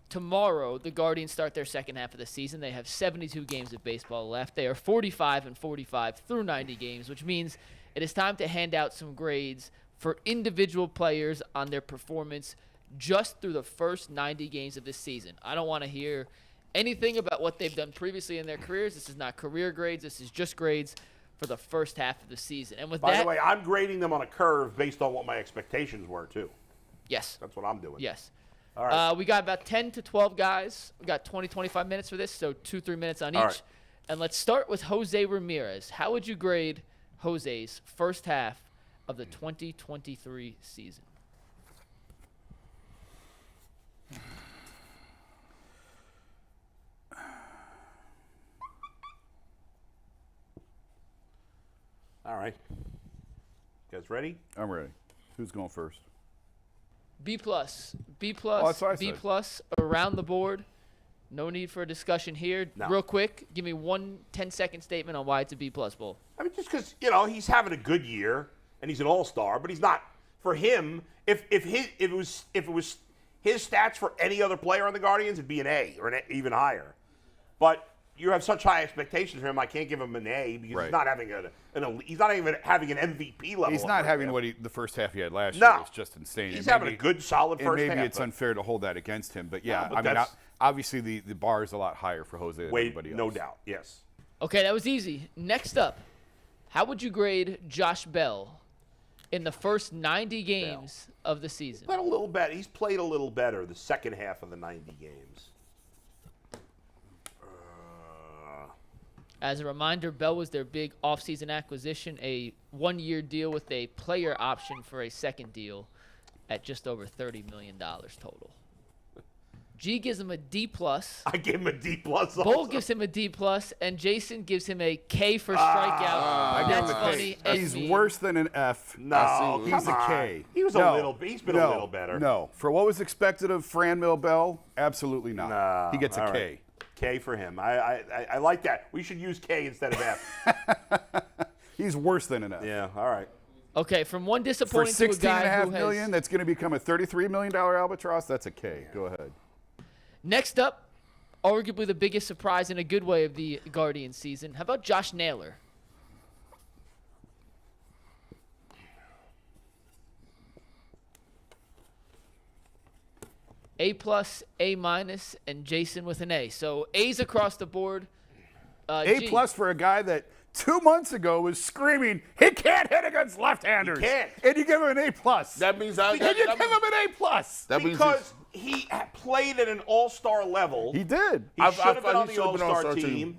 tomorrow, the Guardians start their second half of the season. They have 72 games of baseball left. They are 45-45 through 90 games, which means it is time to hand out some grades for individual players on their performance just through the first 90 games of this season. I don't want to hear anything about what they've done previously in their careers. This is not career grades. This is just grades for the first half of the season. And By the way, I'm grading them on a curve based on what my expectations were, too. Yes. That's what I'm doing. Yes. All right. We got about 10 to 12 guys. We got 20, 25 minutes for this, so 2-3 minutes on each. All right. And let's start with Jose Ramirez. How would you grade Jose's first half of the 2023 season? All right. You guys ready? I'm ready. Who's going first? B+, B+, that's what I B+, said. around the board. No need for a discussion here. No. Real quick, give me one 10-second statement on why it's a B+, Bull. I mean, just because, he's having a good year and he's an all-star, but he's not. For him, if it was his stats for any other player on the Guardians, it'd be an A or even higher. But you have such high expectations for him, I can't give him an A because he's not having he's not even having an MVP level. He's not having the first half he had last No. year. It's just insane. He's having a good, solid first half. And maybe it's unfair to hold that against him. But, yeah, but I mean, obviously the bar is a lot higher for Jose than everybody else. No doubt, yes. Okay, that was easy. Next up, how would you grade Josh Bell in the first 90 games of the season? Played a little better. He's played a little better the second half of the 90 games. As a reminder, Bell was their big offseason acquisition, a one-year deal with a player option for a second deal at just over $30 million total. G gives him a D+. I give him a D+. Also. Bull gives him a D+, and Jason gives him a K for strikeout. That's funny. He's worse than an F. No, he's a K. He's been a little better. No, for what was expected of Franmil Bell, absolutely not. No, he gets a K. Right. K for him. I like that. We should use K instead of F. He's worse than an F. Yeah, all right. Okay, from one For disappointing to a guy $16.5 who million, has... that's going to become a $33 million albatross. That's a K. Go ahead. Next up, arguably the biggest surprise in a good way of the Guardian season. How about Josh Naylor? A+, A-, and Jason with an A. So A's across the board. A+ for a guy that 2 months ago was screaming, he can't hit against left-handers. He can't. And you give him an A+. That means And you give him an A+. That means Because he played at an all-star level. He did. He should have been on the all-star team.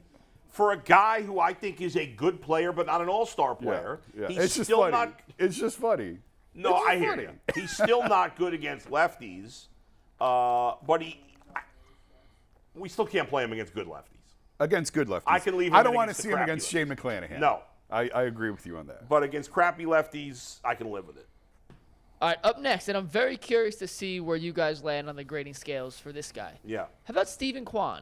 For a guy who I think is a good player but not an all-star player, Yeah. he's It's just still funny. not. It's just funny. No, It's just I hear funny. you. He's still not good against lefties, but we still can't play him against good lefties. Against good lefties. I can leave him I don't in want to against see the him crappy against lefties. Shane McClanahan. No. I agree with you on that. But against crappy lefties, I can live with it. All right, up next, and I'm very curious to see where you guys land on the grading scales for this guy. Yeah. How about Stephen Kwan?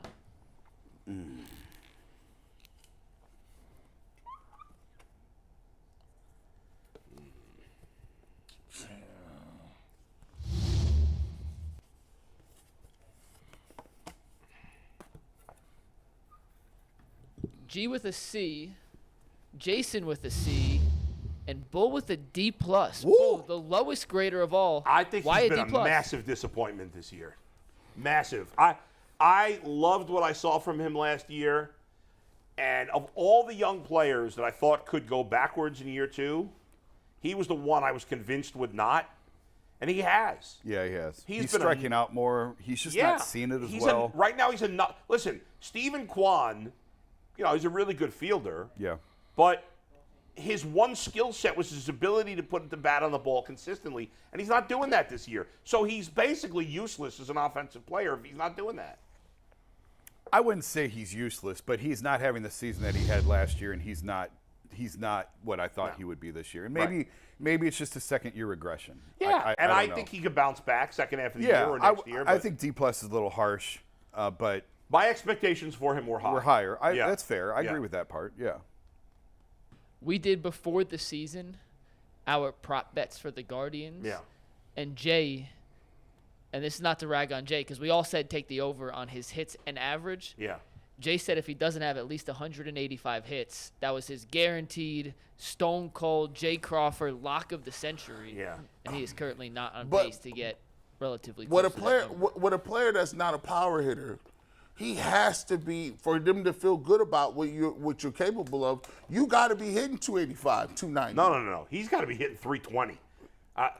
G with a C, Jason with a C, and Bull with a D+. Bull, the lowest grader of all. I think Why he's a been D+? a massive disappointment this year. Massive. I loved what I saw from him last year. And of all the young players that I thought could go backwards in year two, he was the one I was convinced would not. And he has. Yeah, he has. He's been striking out more. He's just not seeing it as well. Right now, he's a listen, Stephen Kwan, he's a really good fielder. Yeah. But his one skill set was his ability to put the bat on the ball consistently, and he's not doing that this year. So he's basically useless as an offensive player if he's not doing that. I wouldn't say he's useless, but he's not having the season that he had last year, and he's not what I thought he would be this year. And maybe it's just a second-year regression. Yeah, I think he could bounce back second half of the year or next year. I think D+ is a little harsh, but my expectations for him were high. we're higher. That's fair. I agree with that part, yeah. We did before the season our prop bets for the Guardians. Yeah. And Jay and this is not to rag on Jay because we all said take the over on his hits and average. Yeah. Jay said if he doesn't have at least 185 hits, that was his guaranteed stone cold Jay Crawford lock of the century. Yeah. And he is currently not on But pace to get relatively What close a to player, that number. what a player that's not a power hitter, he has to be, for them to feel good about what you're capable of. You got to be hitting 285, 290. No. He's got to be hitting 320.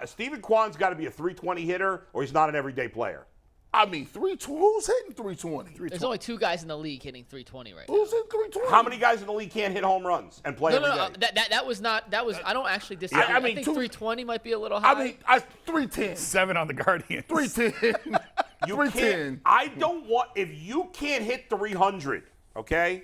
Stephen Kwan's got to be a 320 hitter, or he's not an everyday player. I mean, who's hitting 320? There's only 2 guys in the league hitting 320 right now. Who's hitting 320? How many guys in the league can't hit home runs and play every day? That was not. That was. I don't actually disagree. I mean, think 320 might be a little high. I mean, 310. 7 on the Guardians. 310. You 310. can't. I don't want. If you can't hit 300, okay.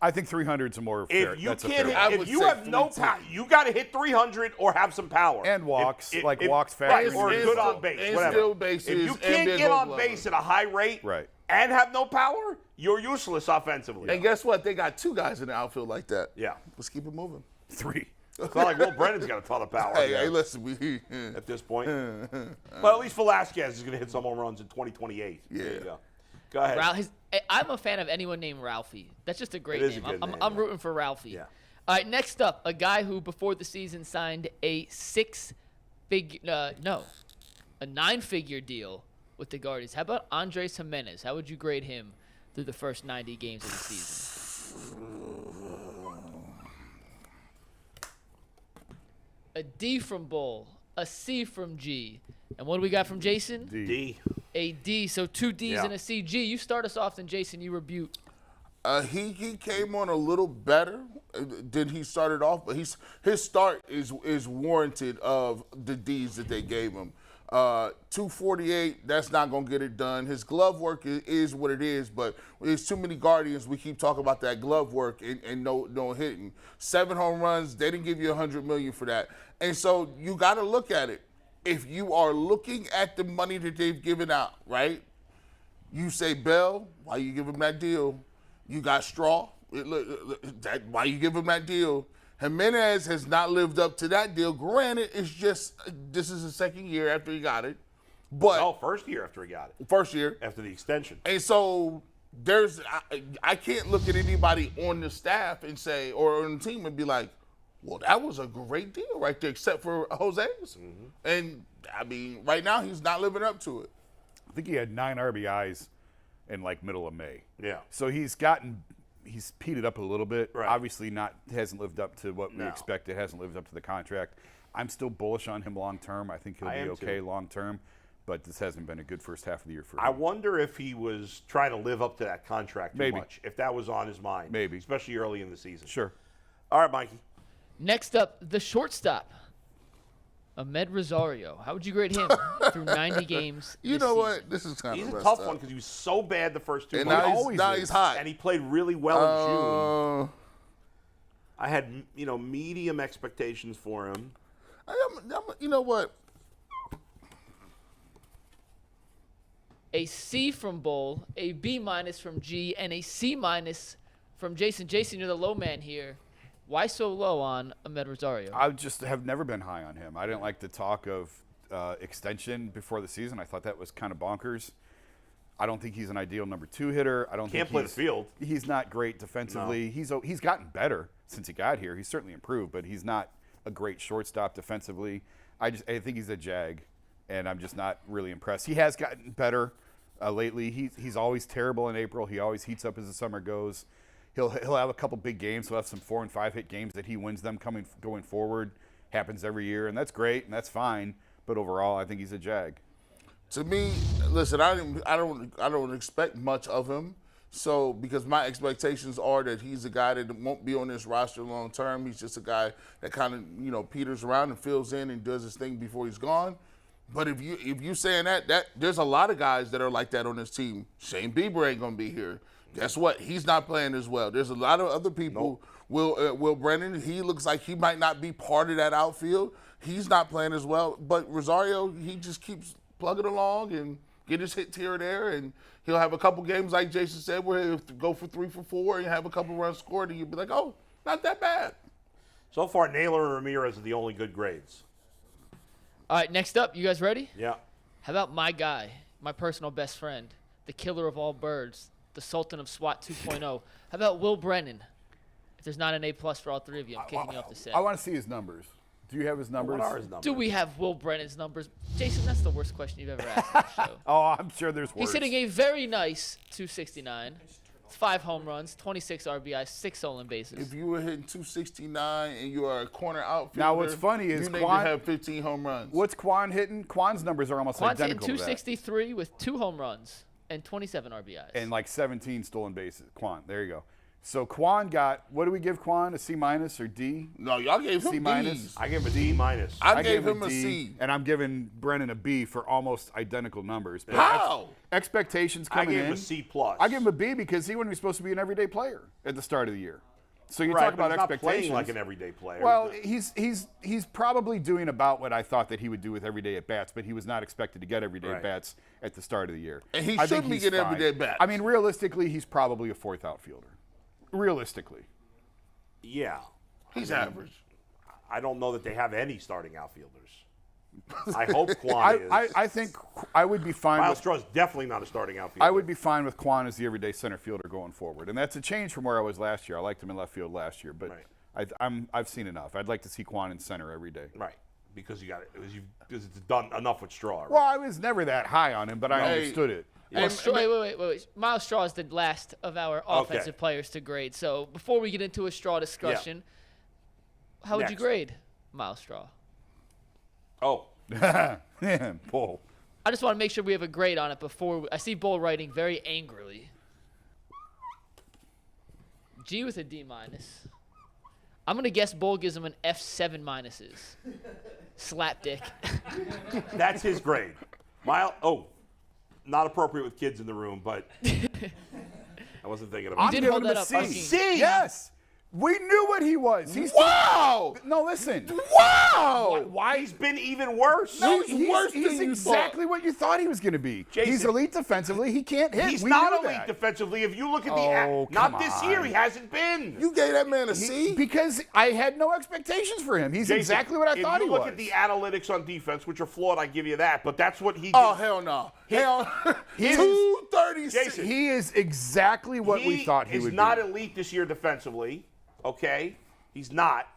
I think 300's a more fair. If you that's a can't, fair hit, would if you say have no 310. power, you got to hit 300 or have some power And walks, If- like if- walks right, fast. or And good still- on base, and whatever. still bases, if you and can't big get home on run. base at a high rate, Right. and have no power, you're useless offensively. And guess what? They got 2 guys in the outfield like that. Yeah. Let's keep it moving. 3. It's not like Will Brennan's got a ton of power Hey, listen, at this point. But at least Velasquez is going to hit some home runs in 2028. Yeah. There you go. Go ahead. I'm a fan of anyone named Ralphie. That's just a great It is a name. good name, I'm yeah. rooting for Ralphie. Yeah. All right, next up, a guy who before the season signed a 9-figure deal with the Guardians. How about Andres Jimenez? How would you grade him through the first 90 games of the season? A D from Bull, a C from G. And what do we got from Jason? D. A D. So 2 Ds Yeah. and a C. G, you start us off, then Jason, you rebuke. He came on a little better than he started off, but his start is warranted of the D's that they gave him. 248, that's not going to get it done. His glove work is what it is, but there's too many Guardians. We keep talking about that glove work and no hitting. 7 home runs, they didn't give you $100 million for that. And so you got to look at it. If you are looking at the money that they've given out, right? You say, Bell, why you give him that deal? You got Straw, why you give him that deal? Jimenez has not lived up to that deal. Granted, it's just this is his second year after he got it, but Oh, first year after he got it. first year, After the extension. and so I can't look at anybody on the staff and say or on the team and be like, well, that was a great deal right there, except for Jose's. And I mean, right now he's not living up to it. I think he had 9 RBIs in like middle of May. Yeah. So he's peated up a little bit. Right. Obviously hasn't lived up to what we No. expected, hasn't lived up to the contract. I'm still bullish on him long term. I think he'll I be am okay too. long term, but this hasn't been a good first half of the year for him. I wonder if he was trying to live up to that contract too Maybe. much. If that was on his mind. Maybe. Especially early in the season. Sure. All right, Mikey. Next up, the shortstop, Ahmed Rosario. How would you grade him through 90 games? You this know season? what? This is kind He's of a messed tough up. one because he was so bad the first 2 And months. now he's hot. And he played really well in June. Uh, I had, medium expectations for him. you know what? A C from Bull, a B- from G, and a C- from Jason. Jason, you're the low man here. Why so low on Ahmed Rosario? I just have never been high on him. I didn't like the talk of extension before the season. I thought that was kind of bonkers. I don't think he's an ideal number 2 hitter. I don't Can't think play the field. He's not great defensively. He's gotten better since he got here. He's certainly improved, but he's not a great shortstop defensively. I think he's a jag, and I'm just not really impressed. He has gotten better lately. He's always terrible in April. He always heats up as the summer goes. He'll have a couple big games. He'll have some 4 and 5 hit games that he wins them going forward. Happens every year, and that's great and that's fine. But overall, I think he's a jag. To me, listen, I don't expect much of him. So because my expectations are that he's a guy that won't be on this roster long term. He's just a guy that kind of peters around and fills in and does his thing before he's gone. But if you saying that there's a lot of guys that are like that on this team. Shane Bieber ain't gonna be here. Guess what? He's not playing as well. There's a lot of other people. Nope. Will Brennan, he looks like he might not be part of that outfield. He's not playing as well. But Rosario, he just keeps plugging along and get his hits here or there, and he'll have a couple games like Jason said where he'll go for 3 for 4 and have a couple runs scored, and you'll be like, oh, not that bad. So far, Naylor and Ramirez are the only good grades. All right, next up, you guys ready? Yeah. How about my guy, my personal best friend, the killer of all birds, the Sultan of SWAT 2.0. How about Will Brennan? If there's not an A+ for all three of you, I'm kicking you off the set. I want to see his numbers. Do you have his numbers? What are his numbers? Do we have Will Brennan's numbers? Jason, that's the worst question you've ever asked on the show. Oh, I'm sure there's worse. He's hitting a very nice 269. 5 home runs, 26 RBIs, 6 stolen bases. If you were hitting 269 and you are a corner outfielder, Now, what's funny is you need Quan- to have 15 home runs. What's Quan hitting? Quan's numbers are almost Quan's hitting identical to that. 263 with 2 home runs and 27 RBIs. And like 17 stolen bases. Quan, there you go. So Quan got, what do we give Quan? A C- or D? No, y'all gave him C-. D's. I give him a D-. I gave him a D, C. and I'm giving Brennan a B for almost identical numbers. But How? Expectations I coming gave in. him a C+. I give him a B because he wasn't supposed to be an everyday player at the start of the year. So you Right, talk but about he's not expectations. playing like an everyday player. Well, he's probably doing about what I thought that he would do with everyday at bats, but he was not expected to get everyday Right. at bats at the start of the year. And he I think should be he's getting fine. everyday at bats. I mean, realistically, he's probably a 4th outfielder. Realistically. yeah. He's average. I don't know that they have any starting outfielders. I hope Quan is. I think I would be fine Miles with Straw is definitely not a starting outfielder. I would be fine with Quan as the everyday center fielder going forward, and that's a change from where I was last year. I liked him in left field last year, but Right. I've seen enough. I'd like to see Quan in center every day. Right. Because you got it. Because it's done enough with Straw. Right? Well, I was never that high on him, but I Hey. understood it. Well, wait. Miles Straw is the last of our offensive players to grade. So before we get into a Straw discussion, how would you Next. grade Miles Straw? Oh. Bull. I just want to make sure we have a grade on it before. I see Bull writing very angrily. G with a D-. I'm going to guess Bull gives him an F7 minuses. Slapdick. That's his grade. Not appropriate with kids in the room, but I wasn't thinking I'm about did it. giving hold him that a up, C. Bucky. C? Yes. We knew what he was. He's Wow! No, listen. Wow! Why he's been even worse? He's worse than he's you exactly what you thought he was going to be. Jason, he's elite defensively. He can't hit. He's We not knew elite that. defensively. If you look at Oh, not come this year, on. he hasn't been. You gave that man a C? Because I had no expectations for him. He's Jason, exactly what I thought he If was. you look at the analytics on defense, which are flawed, I give you that. But that's what he. Oh, hell no. Hell, He- 236. Jason, He is exactly what we thought he would be. He's not elite this year defensively. Okay, he's not.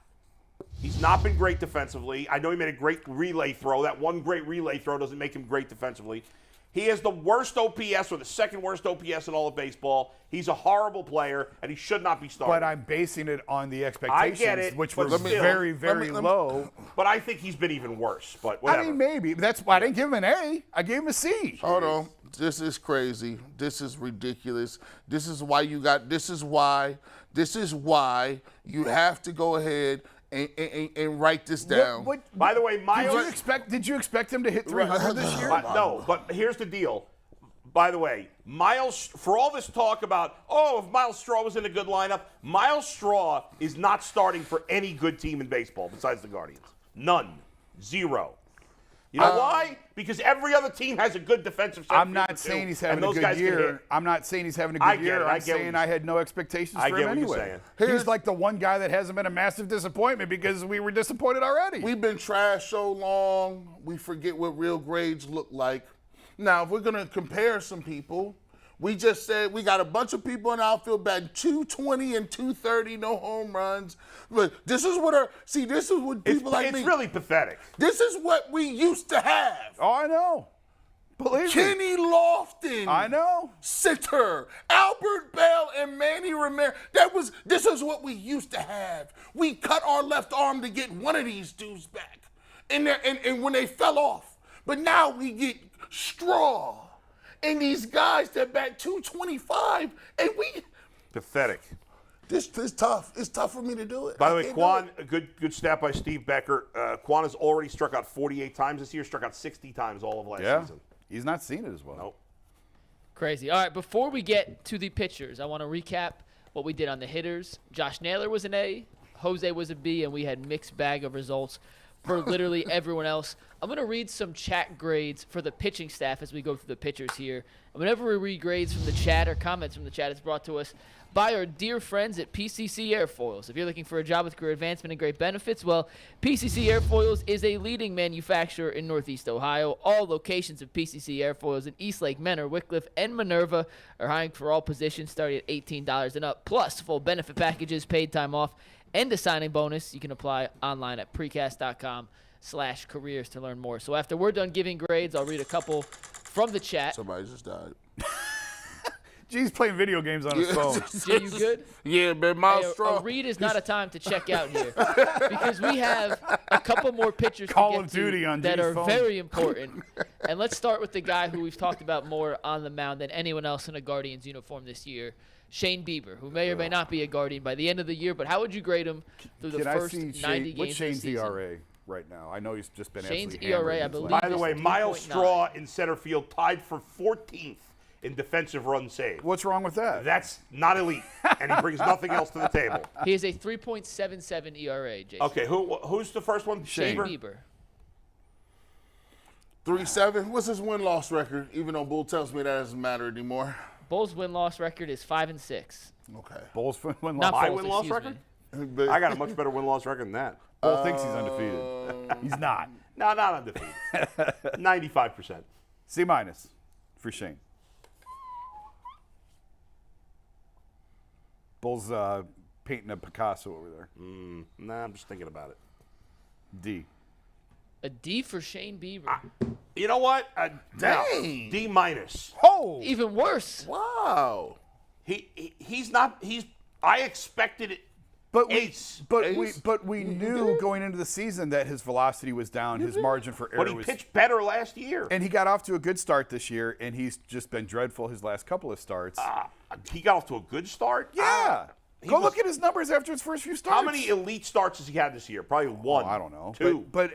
He's not been great defensively. I know he made a great relay throw. That one great relay throw doesn't make him great defensively. He has the worst OPS or the second worst OPS in all of baseball. He's a horrible player, and he should not be starting. But I'm basing it on the expectations, it, which but were still- very, very low. But I think he's been even worse. But whatever. I mean, maybe. That's why I didn't give him an A. I gave him a C. Hold on. This is crazy. This is ridiculous. This is why you have to go ahead and write this down. By the way, Miles. Did you expect him to hit 300 this year? No, but here's the deal. By the way, Miles, for all this talk about, if Miles Straw was in a good lineup, Miles Straw is not starting for any good team in baseball besides the Guardians. None. Zero. You know why? Because every other team has a good defensive center I'm fielder, not too, saying he's and having a those good guys can year. hit. I'm not saying he's having a I good get year. it. I I'm get what saying you're I had no expectations I for get him what you're anyway. saying. He's like the one guy that hasn't been a massive disappointment because we were disappointed already. We've been trashed so long, we forget what real grades look like. Now, if we're going to compare some people, we just said we got a bunch of people in the outfield batting 220 and 230, no home runs. But this is what people like me. It's really pathetic. This is what we used to have. Oh, I know. Believe me. Kenny Lofton. I know. Center, Albert Bell, and Manny Ramirez. This is what we used to have. We cut our left arm to get one of these dudes back, and when they fell off. But now we get Straw and these guys that bat 225, and we. Pathetic. This is tough. It's tough for me to do it. By the I way, can't Quan, do a good stat by Steve Becker. Quan has already struck out 48 times this year, struck out 60 times all of last season. He's not seen it as well. Nope. Crazy. All right, before we get to the pitchers, I want to recap what we did on the hitters. Josh Naylor was an A, Jose was a B, and we had mixed bag of results. for literally everyone else. I'm going to read some chat grades for the pitching staff as we go through the pitchers here. And whenever we read grades from the chat or comments from the chat, it's brought to us by our dear friends at PCC Airfoils. If you're looking for a job with career advancement and great benefits, well, PCC Airfoils is a leading manufacturer in Northeast Ohio. All locations of PCC Airfoils in Eastlake, Menor, Wickliffe, and Minerva are hiring for all positions starting at $18 and up, plus full benefit packages, paid time off, and a signing bonus. You can apply online at precast.com/careers to learn more. So after we're done giving grades, I'll read a couple from the chat. Somebody just died. G's playing video games on his phone. Jay, you good? Yeah, man, Miles Hey, Straw. a read is not a time to check out here because we have a couple more pictures Call to of get Duty to on that G's are phone. very important. And let's start with the guy who we've talked about more on the mound than anyone else in a Guardians uniform this year, Shane Bieber, who may or may not be a Guardian by the end of the year. But how would you grade him through the Can I first see 90 Shane, games what's of the Shane's season? ERA right now? I know he's just been Shane's absolutely ERA, hammered I in his believe- last- By the way, It's Miles 3.9. Straw in center field tied for 14th in defensive run save. What's wrong with that? That's not elite, and he brings nothing else to the table. He has a 3.77 ERA, Jason. Okay, who's the first one? Shane Bieber? Bieber. 3-7. What's his win-loss record? Even though Bull tells me that doesn't matter anymore. Bulls win-loss record is 5-6. Okay. Bulls win Not loss. My Bulls, win-loss excuse record? me. But I got a much better win-loss record than that. Bull thinks he's undefeated. He's not. No, not undefeated. 95%. C- for Shane. Bulls painting a Picasso over there. Nah, I'm just thinking about it. D. A D for Shane Bieber. You know what? Dang. D minus. Oh! Even worse. wow. He's not. I expected it. But Ace. we knew going into the season that his velocity was down, his margin for error But he was, pitched better last year. and he got off to a good start this year, and he's just been dreadful his last couple of starts. He got off to a good start. Yeah, he go was- look at his numbers after his first few starts. How many elite starts has he had this year? Probably one. I don't know. Two. But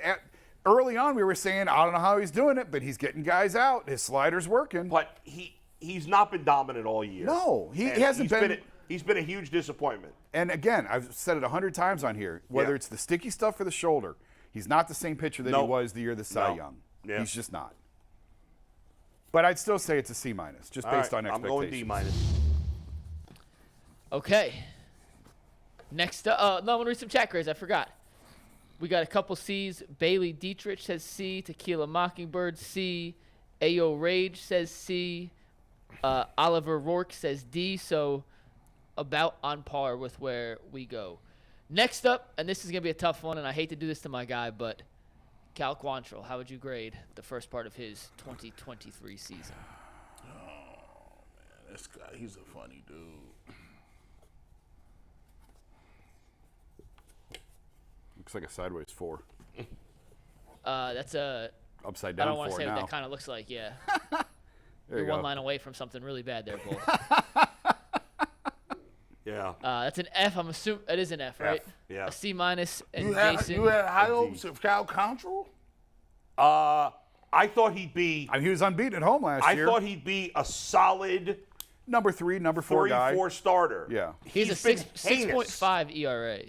early on, we were saying, I don't know how he's doing it, but he's getting guys out. His slider's working. But he's not been dominant all year. No, he And hasn't been. He's been a huge disappointment. And again, I've said it 100 times on here, whether Yeah. it's the sticky stuff for the shoulder, he's not the same pitcher that he Nope. was the year of the Cy No. Young. Yeah. He's just not. But I'd still say it's a C-, just All based right, on I'm expectations. going D minus. Okay. Next up, no, I'm going to read some chat grades. I forgot. We got a couple C's. Bailey Dietrich says C. Tequila Mockingbird, C. Ayo Rage says C. Oliver Rourke says D. So about on par with where we go. Next up, and this is going to be a tough one, and I hate to do this to my guy, but Cal Quantrill, how would you grade the first part of his 2023 season? This guy, he's a funny dude. Looks like a sideways 4. That's a Upside I down don't want 4 to say now. what that kind of looks like, yeah. There You're you go. one line away from something really bad there, Bull. Yeah. That's an F. I'm assuming it is an F, right? yeah. A C minus. And You had Jason, high hopes of Cal Quantrill? I thought he'd be. I mean, he was unbeaten at home last I year. thought he'd be a solid number 3, number 4 guy. 3-4 starter. Yeah. he's a been 6.5 ERA.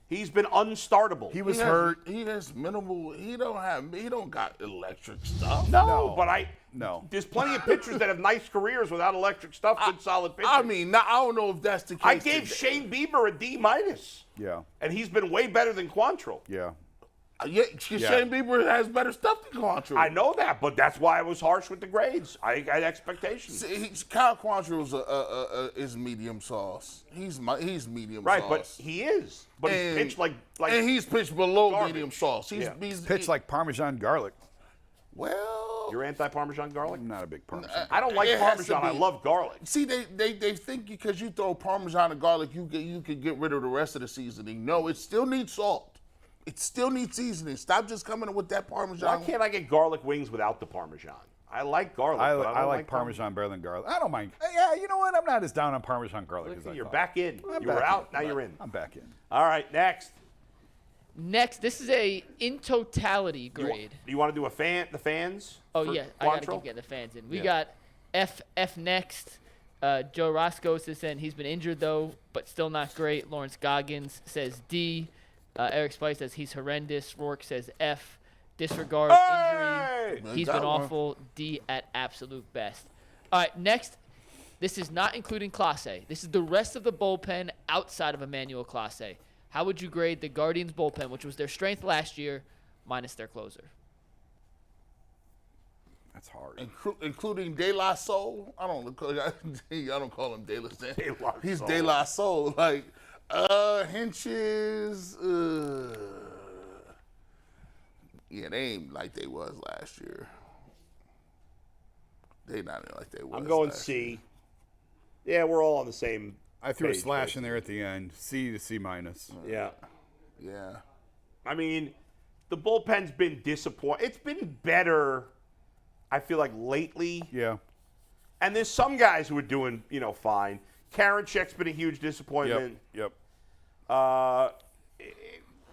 He's been unstartable. He was hurt. He has minimal. He don't got electric stuff. No, but No. There's plenty of pitchers that have nice careers without electric stuff. Good, solid pitchers. I mean, I don't know if that's the case. I gave today. Shane Bieber a D minus, Yeah. and he's been way better than Quantrill. Yeah. Yeah, Shane Bieber has better stuff than Quantrill. I know that, but that's why I was harsh with the grades. I had expectations. Kyle Quantrill is medium sauce. He's medium Right, sauce. but he is. But he's pitched like and he's pitched below garbage. medium sauce. He's, Yeah. he's Pitch like Parmesan garlic. well. you're anti-Parmesan garlic. I'm not a big Parmesan. I don't like It has to Parmesan. I be. love garlic. See, they think because you throw Parmesan and garlic, you can get rid of the rest of the seasoning. No, it still needs salt. It still needs seasoning. Stop just coming with that Parmesan. Why can't I get garlic wings without the Parmesan? I like garlic. but I don't like Parmesan better than garlic. I don't mind. Yeah, you know what? I'm not as down on Parmesan garlic as I You're thought. back in. I'm You were back out. in. Now you're in. I'm back in. All right, next. Next, this is a in totality grade. You want to do the fans? Oh for yeah, I gotta Quantrill? get the fans in. We Yeah. got F next. Joe Roscoe is saying he's been injured though, but still not great. Lawrence Goggins says D. Eric Spice says he's horrendous. Rourke says F. Disregard injury. He's been awful. D at absolute best. All right, next. This is not including Clase. This is the rest of the bullpen outside of Emmanuel Clase. How would you grade the Guardians bullpen, which was their strength last year, minus their closer? That's hard. Including De La Soul. I don't call him De La Soul. De La He's Soul. De La Soul. Like, Hinches. Yeah, they ain't like they was last year. They not like they was. I'm going last C. year. Yeah, we're all on the same. I threw a page, slash basically. in there at the end. C to C minus. Yeah. Yeah. I mean, the bullpen's been disappointing. It's been better, I feel like, lately. Yeah. And there's some guys who are doing, fine. Karinchak's been a huge disappointment. Yep.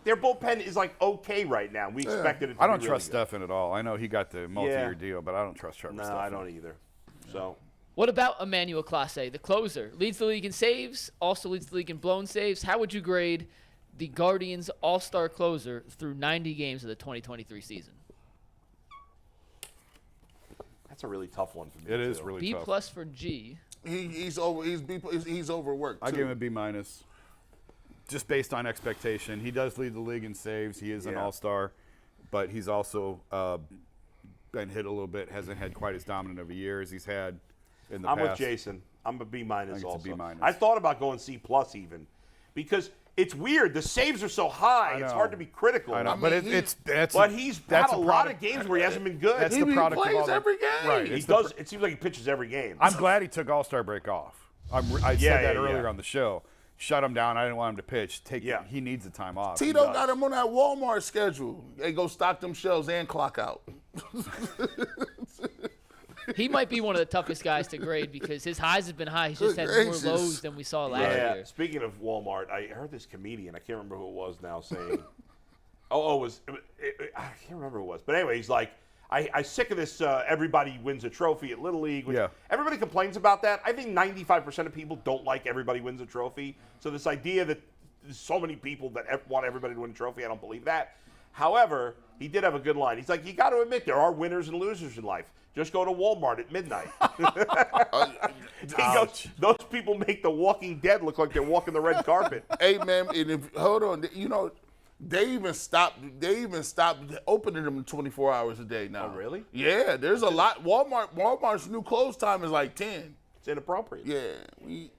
Their bullpen is okay right now. We expected it to be I don't really trust good. Stefan at all. I know he got the multi-year deal, but I don't trust Trevor No, Stefan. I don't either. So, What about Emmanuel Clase, the closer? Leads the league in saves, also leads the league in blown saves. How would you grade the Guardians all-star closer through 90 games of the 2023 season? that's a really tough one for me. It is too. really B tough. plus for G. He's overworked. I too. give him a B minus. Just based on expectation. He does lead the league in saves. He is an Yeah. all-star, but he's also been hit a little bit, hasn't had quite as dominant of a year as he's had in the I'm past. with Jason. I'm a B minus I think it's a also. B minus. I thought about going C plus even, because it's weird. The saves are so high. I It's know. hard to be critical. I know, mean, but he's that's had a lot of games where he hasn't been good. That's He the product plays of all the, every game. Right. He it's does. It seems like he pitches every game. I'm glad he took All-Star break off. I said that yeah. earlier on the show. Shut him down. I didn't want him to pitch. Yeah. He needs the time off. Tito got him on that Walmart schedule. They go stock them shelves and clock out. He might be one of the toughest guys to grade because his highs have been high. He's just had more gracious. lows than we saw last Yeah. year. Speaking of Walmart, I heard this comedian. I can't remember who it was now saying. I can't remember who it was. But anyway, he's like, I'm sick of this. Everybody wins a trophy at Little League. Which Yeah. Everybody complains about that. I think 95% of people don't like everybody wins a trophy. So this idea that there's so many people that want everybody to win a trophy, I don't believe that. However, he did have a good line. He's like, you got to admit there are winners and losers in life. Just go to Walmart at midnight. He goes, those people make The Walking Dead look like they're walking the red carpet. Hey man, and hold on, they even stopped opening them 24 hours a day now. Oh, really? Yeah, there's a lot. Walmart's new close time is like 10. It's inappropriate. Yeah, we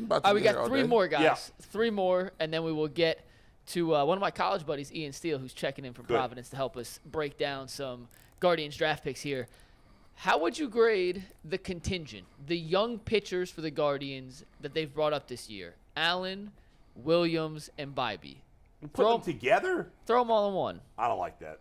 about All to right, we be here got all three day. more guys. Yeah. Three more, and then we will get to one of my college buddies, Ian Steele, who's checking in from Good. Providence to help us break down some Guardians draft picks here. How would you grade the contingent, the young pitchers for the Guardians that they've brought up this year? Allen, Williams, and Bybee. Put them together? Throw them all in one. I don't like that.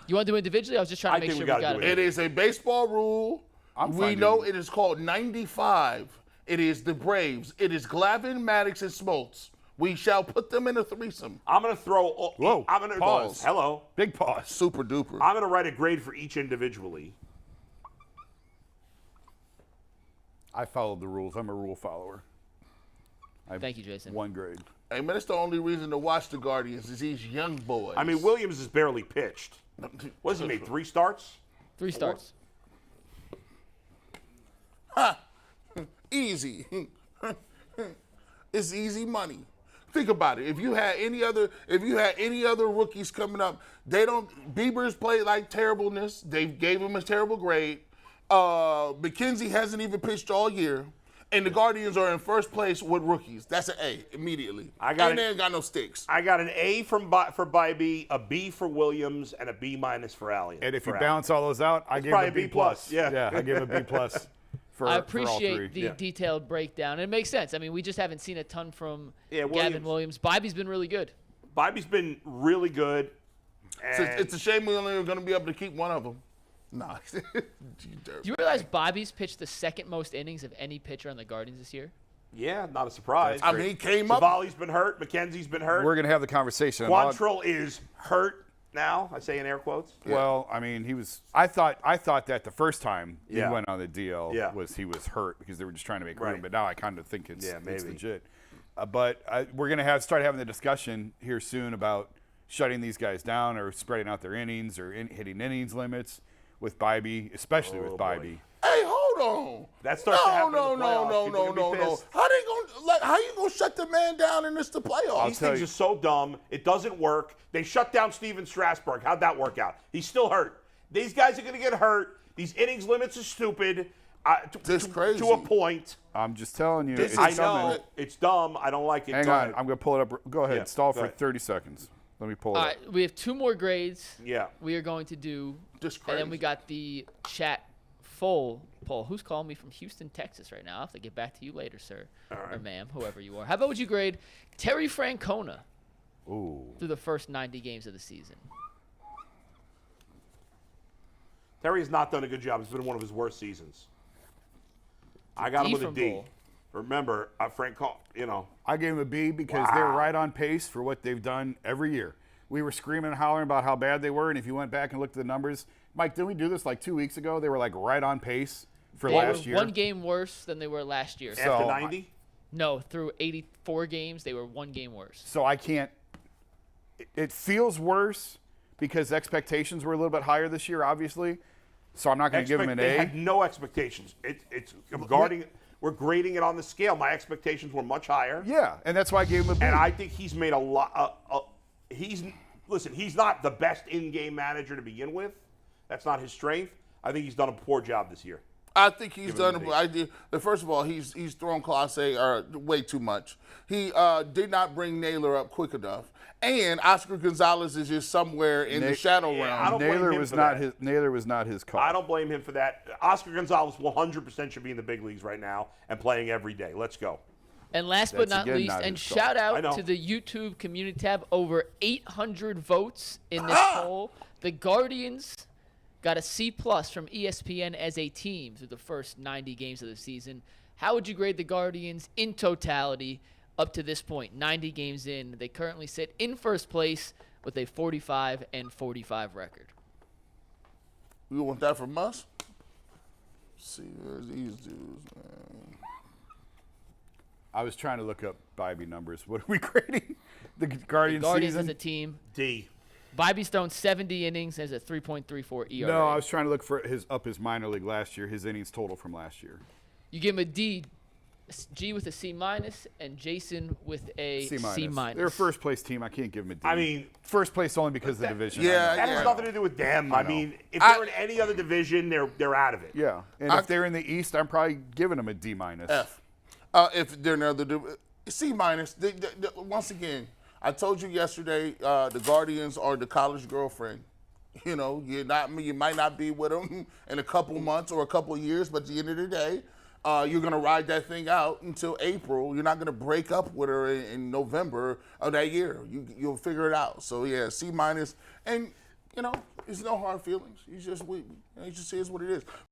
You want to do individually? I was just trying to I make think sure we we gotta got do it. It is a baseball rule. I'm We fine know doing it is called 95. It is the Braves. It is Glavine, Maddox, and Smoltz. We shall put them in a threesome. I'm going to throw. Whoa, I'm going to pause. Hello. Big pause. Super duper. I'm going to write a grade for each individually. I followed the rules. I'm a rule follower. Thank you, Jason. One grade. Hey man, that's the only reason to watch the Guardians is these young boys. I mean, Williams has barely pitched. What has he made? 3 starts? 3 starts. Easy. It's easy money. Think about it. If you had any other rookies coming up, Bieber's played like terribleness. They gave him a terrible grade. McKenzie hasn't even pitched all year. And the Guardians are in first place with rookies. That's an A immediately. They ain't got no sticks. I got an A for Bybee, a B for Williams, and a B minus for Allen. And if you balance all those out, I give him probably a B a B plus, yeah. Yeah, I give him a B plus for I all appreciate three. the detailed breakdown. It makes sense. I mean, we just haven't seen a ton from Gavin Williams. Williams. Bybee's been really good. Bybee's been really good. So And it's a shame we only are going to be able to keep one of them. Nah. Do you realize Bybee's pitched the second most innings of any pitcher on the Guardians this year? yeah, not a surprise. I mean, he came up. Savali's been hurt. McKenzie's been hurt. We're going to have the conversation. Quantrill is hurt now. I say in air quotes. Well, I mean, he was. I thought that the first time he Yeah. went on the DL Yeah. he was hurt because they were just trying to make room. Right. But now I kind of think it's Yeah, it's maybe. legit. But we're going to start having the discussion here soon about shutting these guys down or spreading out their innings or hitting innings limits with Bybee, especially with Bybee. Hey, hold on. That starts to happen in the playoffs. No. People are gonna be pissed. How you gonna shut the man down and it's the playoffs? These things are so dumb. It doesn't work. They shut down Steven Strasburg. How'd that work out? He's still hurt. These guys are going to get hurt. These innings limits are stupid. Crazy. To a point. I'm just telling you. I know. It's dumb. I don't like it. Hang on. I'm going to pull it up. Go ahead. Yeah, Stall go for ahead. 30 seconds. Let me pull it All up. right, we have 2 more grades. Yeah. We are going to do. Just And crazy. then we got the chat full poll. Who's calling me from Houston, Texas right now? I'll have to get back to you later, sir. Or ma'am, whoever you are. How about would you grade Terry Francona through the first 90 games of the season? Terry has not done a good job. It's been one of his worst seasons. I got him with a from D. Bull. Remember, Frank, I gave him a B because they're right on pace for what they've done every year. We were screaming and hollering about how bad they were, and if you went back and looked at the numbers, Mike, didn't we do this like 2 weeks ago? They were like right on pace for They last were year. 1 game worse than they were last year. after 90. No, through 84 games, they were 1 game worse. So I can't. It feels worse because expectations were a little bit higher this year, obviously. So I'm not going to give them an They A. had no expectations. We're grading it on the scale. My expectations were much higher. Yeah, and that's why I gave him a B. And I think he's made a lot. He's not the best in-game manager to begin with. That's not his strength. I think he's done a poor job this year. I think he's Give him done. a D. First of all, he's thrown Class A way too much. He did not bring Naylor up quick enough, and Oscar Gonzalez is just somewhere in the shadow I realm. don't blame Naylor him was for not that. Naylor was not his call. I don't blame him for that. Oscar Gonzalez 100% should be in the big leagues right now and playing every day. Let's go. And last but That's not again least, not and his fault. shout I know. out to the YouTube community tab, over 800 votes in this poll. The Guardians got a C+ from ESPN as a team through the first 90 games of the season. How would you grade the Guardians in totality up to this point? 90 games in. They currently sit in first place with a 45-45 record. You want that from us? Let's see, where's these dudes, man? I was trying to look up Bybee numbers. What are we grading? The Guardians Guardians season? as a team. D. Bybee's thrown 70 innings, has a 3.34 ERA. No, I was trying to look for his minor league last year, his innings total from last year. You give him a D, G with a C-, and Jason with a C-. They're a first place team. I can't give them a D. I mean, first place only because of the division. yeah, that has nothing to do with them. I know. mean, if they're in any other division, they're out of it. Yeah, and if they're in the East, I'm probably giving them a D-. F. If they're another C-. Once again, I told you yesterday, the Guardians are the college girlfriend. You know, you might not be with them in a couple months or a couple years, but at the end of the day, you're going to ride that thing out until April. You're not going to break up with her in November of that year. You'll figure it out. So, yeah, C-. And, you know, it's no hard feelings. It just is what it is.